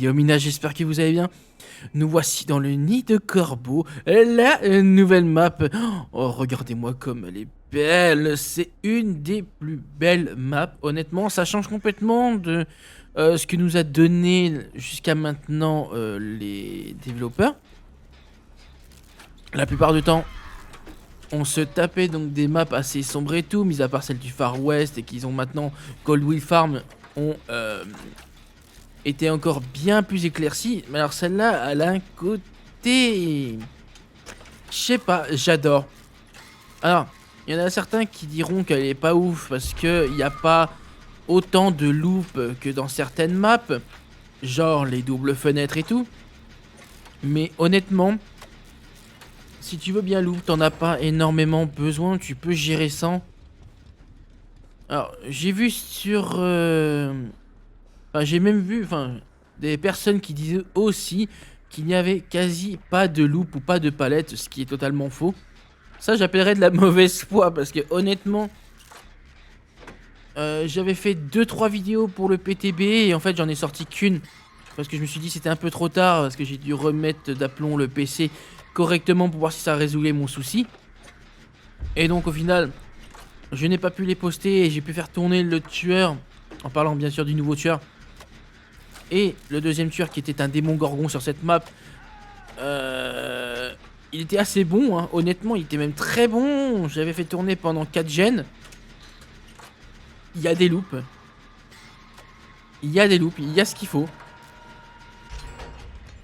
Yomina, j'espère que vous allez bien. Nous voici dans le nid de corbeau, la nouvelle map. Oh, regardez-moi comme elle est belle. C'est une des plus belles maps. Honnêtement, ça change complètement de ce que nous a donné jusqu'à maintenant les développeurs. La plupart du temps, on se tapait donc des maps assez sombres et tout, mis à part celle du Far West et qu'ils ont maintenant Coldwell Farm ont était encore bien plus éclaircie. Mais alors celle-là, elle a un côté... Je sais pas, j'adore. Alors, il y en a certains qui diront qu'elle est pas ouf parce qu'il n'y a pas autant de loop que dans certaines maps, genre les doubles fenêtres et tout. Mais honnêtement, si tu veux bien loop, t'en as pas énormément besoin, tu peux gérer sans. Alors, j'ai vu sur... Enfin, j'ai même vu des personnes qui disaient aussi qu'il n'y avait quasi pas de loop ou pas de palette, ce qui est totalement faux. Ça, j'appellerais de la mauvaise foi parce que honnêtement, j'avais fait 2-3 vidéos pour le PTB et en fait, j'en ai sorti qu'une parce que je me suis dit c'était un peu trop tard parce que j'ai dû remettre d'aplomb le PC correctement pour voir si ça résoudait mon souci. Et donc, au final, je n'ai pas pu les poster et j'ai pu faire tourner le tueur, en parlant bien sûr du nouveau tueur. Et le deuxième tueur qui était un démon gorgon sur cette map, il était assez bon, hein. Honnêtement il était même très bon. J'avais fait tourner pendant 4 gens. Il y a des loops. Il y a des loops, il y a ce qu'il faut.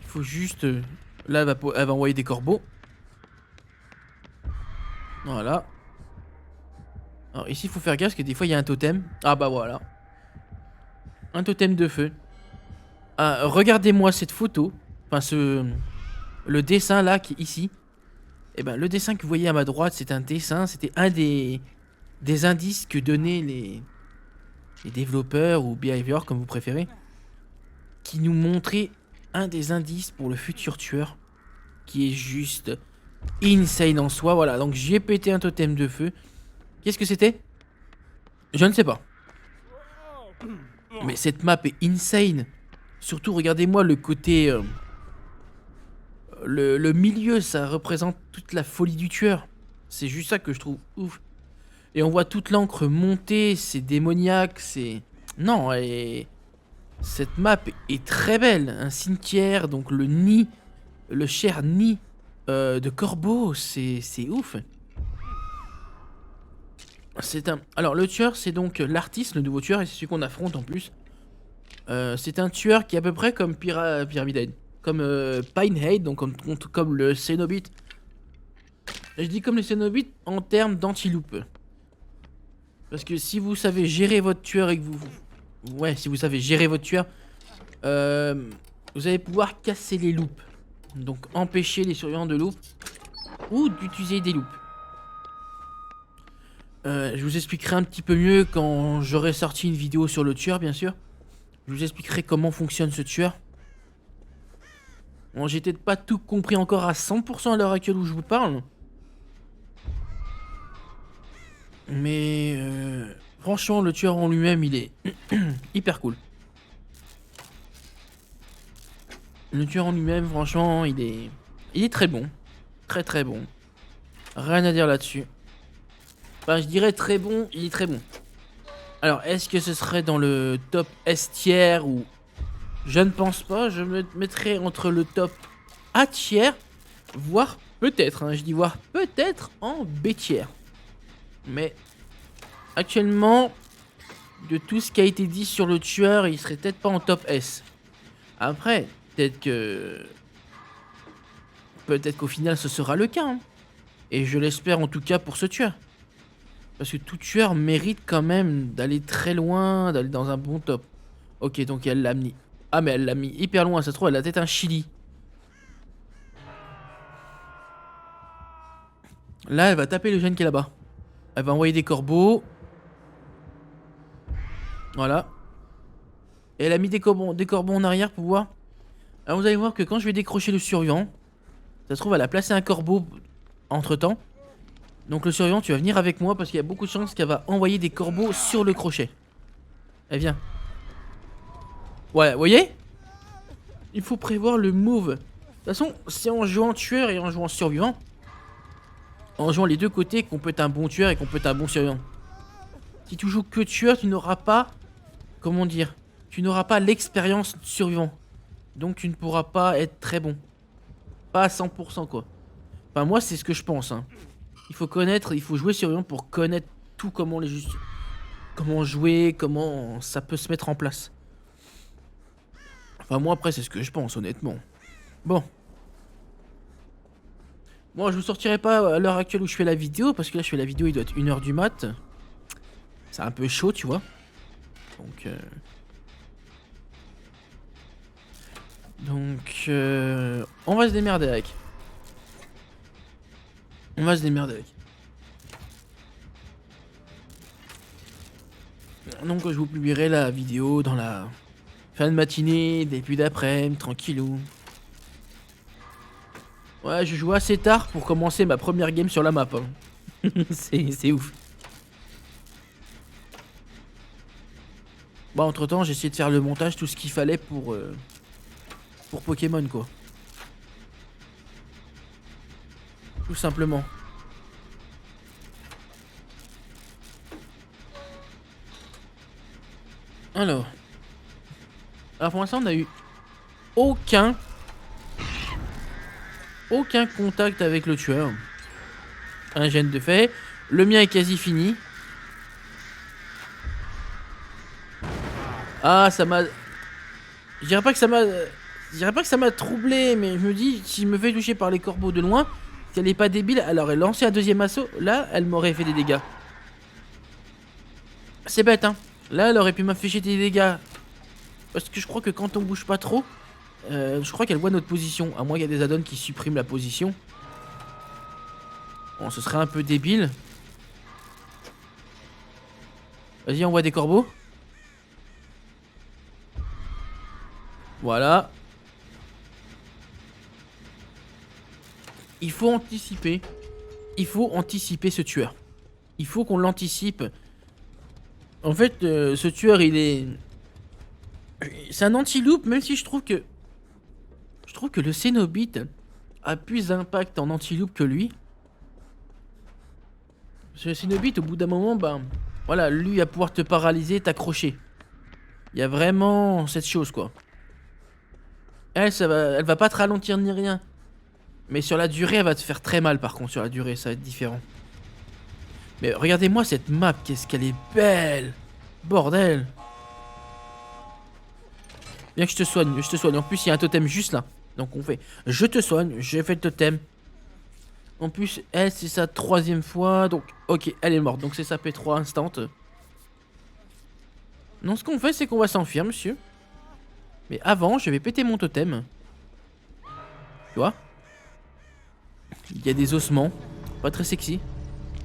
Il faut juste... Là elle va envoyer des corbeaux. Voilà. Alors ici il faut faire gaffe parce que des fois il y a un totem. Ah bah voilà. Un totem de feu. Regardez-moi cette photo. Enfin le dessin là qui est ici. Et ben le dessin que vous voyez à ma droite, c'est un dessin. C'était un des indices que donnaient les développeurs ou behavior comme vous préférez. Qui nous montrait un des indices pour le futur tueur. Qui est juste insane en soi. Voilà, donc j'ai pété un totem de feu. Qu'est-ce que c'était? Je ne sais pas. Mais cette map est insane. Surtout, regardez-moi le côté... le milieu, ça représente toute la folie du tueur. C'est juste ça que je trouve ouf. Et on voit toute l'encre monter, c'est démoniaque, c'est... Non, et... Cette map est très belle. Un cimetière, donc le nid, le cher nid de corbeau, c'est ouf. C'est un... Alors, le tueur, c'est donc l'artiste, le nouveau tueur, et c'est celui qu'on affronte en plus. C'est un tueur qui est à peu près comme Pyramid Head, comme Pinehead, donc comme le Cenobite. Je dis comme le Cenobite en termes d'anti-loop. Parce que si vous savez gérer votre tueur et que vous... Ouais, si vous savez gérer votre tueur, vous allez pouvoir casser les loops. Donc empêcher les surveillants de loop ou d'utiliser des loops. Je vous expliquerai un petit peu mieux quand j'aurai sorti une vidéo sur le tueur, bien sûr. Je vous expliquerai comment fonctionne ce tueur. Bon, j'ai peut-être pas tout compris encore à 100% à l'heure actuelle où je vous parle. Mais franchement, le tueur en lui-même, il est hyper cool. Le tueur en lui-même, franchement, il est très bon. Très très bon. Rien à dire là-dessus. Enfin, je dirais très bon, il est très bon. Alors, est-ce que ce serait dans le top S tier ou... Je ne pense pas, je me mettrais entre le top A tier, voire peut-être, hein, je dis voire peut-être en B tier. Mais actuellement, de tout ce qui a été dit sur le tueur, il serait peut-être pas en top S. Après, peut-être qu'au final ce sera le cas, hein. Et je l'espère en tout cas pour ce tueur. Parce que tout tueur mérite quand même d'aller très loin, d'aller dans un bon top. Ok, donc elle l'a mis. Ah mais elle l'a mis hyper loin, ça se trouve elle a peut-être un chili. Là elle va taper le jeune qui est là-bas. Elle va envoyer des corbeaux. Voilà. Et elle a mis des corbeaux en arrière pour voir. Alors vous allez voir que quand je vais décrocher le survivant, ça se trouve elle a placé un corbeau entre temps. Donc le survivant, tu vas venir avec moi parce qu'il y a beaucoup de chances qu'elle va envoyer des corbeaux sur le crochet. Elle vient. Ouais, vous voyez? Il faut prévoir le move. De toute façon, c'est en jouant tueur et en jouant survivant, en jouant les deux côtés, qu'on peut être un bon tueur et qu'on peut être un bon survivant. Si tu joues que tueur, tu n'auras pas... Comment dire? Tu n'auras pas l'expérience survivant. Donc tu ne pourras pas être très bon. Pas à 100% quoi. Enfin moi c'est ce que je pense hein. Il faut connaître, il faut jouer survivant pour connaître tout comment les juste... Comment jouer, comment ça peut se mettre en place. Enfin moi après c'est ce que je pense honnêtement. Bon. Bon je vous sortirai pas à l'heure actuelle où je fais la vidéo. Parce que là je fais la vidéo il doit être 1h du mat. C'est un peu chaud tu vois. Donc on va se démerder avec. On va se démerder avec. Donc je vous publierai la vidéo dans la fin de matinée, début d'après-midi, tranquillou. Ouais, je joue assez tard pour commencer ma première game sur la map. Hein. C'est ouf. Bon, entre temps, j'ai essayé de faire le montage, tout ce qu'il fallait pour Pokémon, quoi. Tout simplement. Alors pour l'instant, on a eu aucun contact avec le tueur. Un gène de fait. Le mien est quasi fini. Ah, ça m'a... Je dirais pas que ça m'a troublé, mais je me dis, si je me fais toucher par les corbeaux de loin, si elle est pas débile, elle aurait lancé un deuxième assaut, là, elle m'aurait fait des dégâts. C'est bête, hein. Là, elle aurait pu m'afficher des dégâts. Parce que je crois que quand on bouge pas trop, je crois qu'elle voit notre position. À moins qu'il y ait des add-ons qui suppriment la position. Bon, ce serait un peu débile. Vas-y, on voit des corbeaux. Voilà. Il faut anticiper. Il faut anticiper ce tueur. Il faut qu'on l'anticipe. En fait, ce tueur, il est... C'est un anti-loop, même si je trouve que... Je trouve que le Cenobite a plus d'impact en anti-loop que lui. Parce que le Cenobite, au bout d'un moment, ben... Voilà, lui va pouvoir te paralyser, t'accrocher. Il y a vraiment cette chose, quoi. Elle va pas te ralentir ni rien. Mais sur la durée, elle va te faire très mal, par contre. Sur la durée, ça va être différent. Mais regardez-moi cette map, qu'est-ce qu'elle est belle. Bordel. Viens que je te soigne, je te soigne. En plus, il y a un totem juste là. Donc on fait, je te soigne, j'ai fait le totem. En plus, elle, c'est sa 3e fois. Donc, ok, elle est morte. Donc c'est sa P3 instant. Non, ce qu'on fait, c'est qu'on va s'enfuir, monsieur. Mais avant, je vais péter mon totem. Tu vois? Il y a des ossements. Pas très sexy.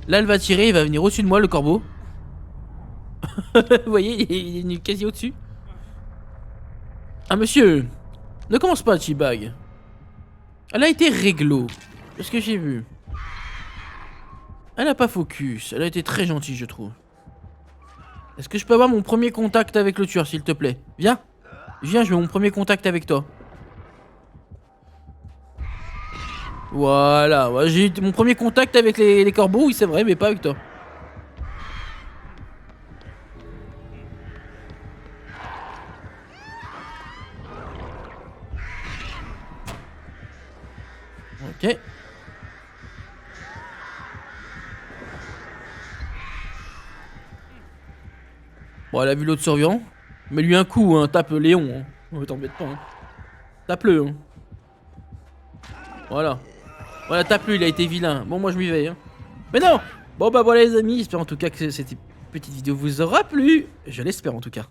Là, elle va tirer, il va venir au-dessus de moi, le corbeau. Vous voyez, il est quasi au-dessus. Ah, monsieur, ne commence pas, T-Bag. Elle a été réglo. C'est ce que j'ai vu. Elle a pas focus. Elle a été très gentille, je trouve. Est-ce que je peux avoir mon premier contact avec le tueur, s'il te plaît? Viens. Viens, je veux mon premier contact avec toi. Voilà, ouais, j'ai eu mon premier contact avec les corbeaux, oui c'est vrai, mais pas avec toi. Ok. Bon, elle a vu l'autre survivant. Mais lui un coup, hein, tape Léon. Hein. Oh, t'embête pas. Hein. Tape-le. Hein. Voilà. Voilà, tape-le, il a été vilain. Bon, moi je m'y vais. Hein. Mais non. Bon, bah voilà les amis, j'espère en tout cas que cette petite vidéo vous aura plu. Je l'espère en tout cas.